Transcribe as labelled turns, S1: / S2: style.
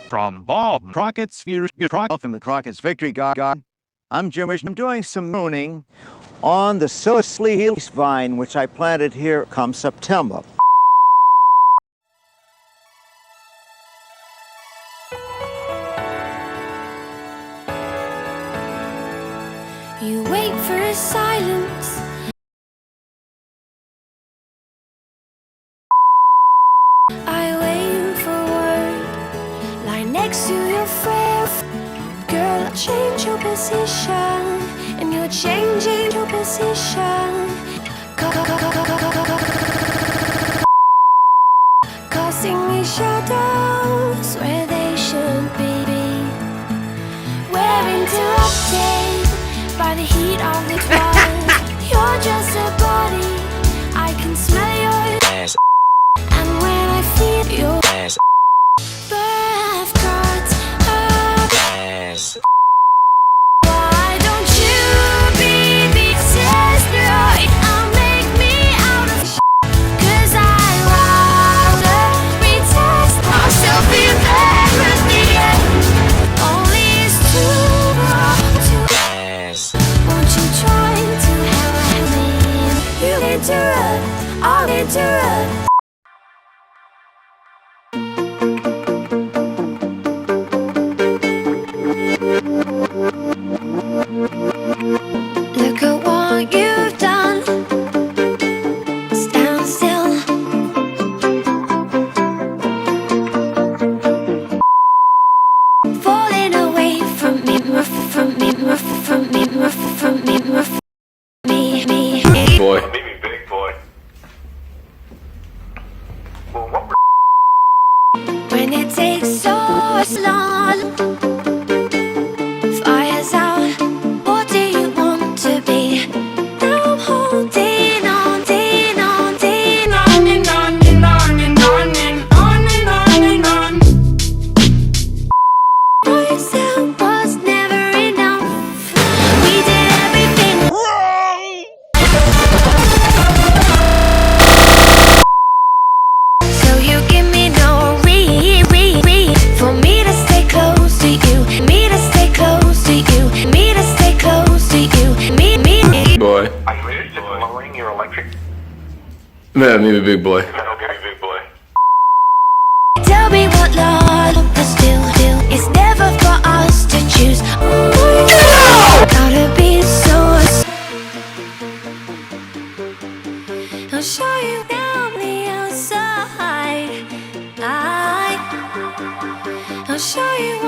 S1: From Bob Crockett's Future Crockett
S2: From the Crockett's Victory Garden, I'm Jim Rich. I'm doing some mooning on the Silly vine, which I planted here come September.
S3: You wait for a silence. I wait for word. Lie next to your friend. Girl, change your position. And you're changing your position. Causing me shadows where they should be. We're interrupted by the heat of the twilight. You're just a body. I can smell your ass. And when I feel your ass, breath cuts up ass. Why don't you be desperate? I'll make me out of shit. 'Cause I'd rather retest myself in bed with the end. Only it's too wrong to ask. Won't you try to help me? You interrupt, I'll interrupt. Look at what you've done. Stand still. Falling away from me, from me, from me, from me, me.
S4: Boy.
S5: Maybe big boy. Well, what
S3: When it takes so long, fire's out. What do you want to be? Now I'm holding on, holding on, holding on and on and on and on and on and on and on. Myself was never enough. We did everything wrong. So you give me no for me to stay close to you, me to stay close to you, me to stay close to you, me.
S4: Boy.
S5: are you interested in lowering your electric?
S4: Man, maybe big boy.
S5: Okay, big boy.
S3: Tell me what love is still. It's never for us to choose. Gotta be so. I'll show you down the outside. I'll show you.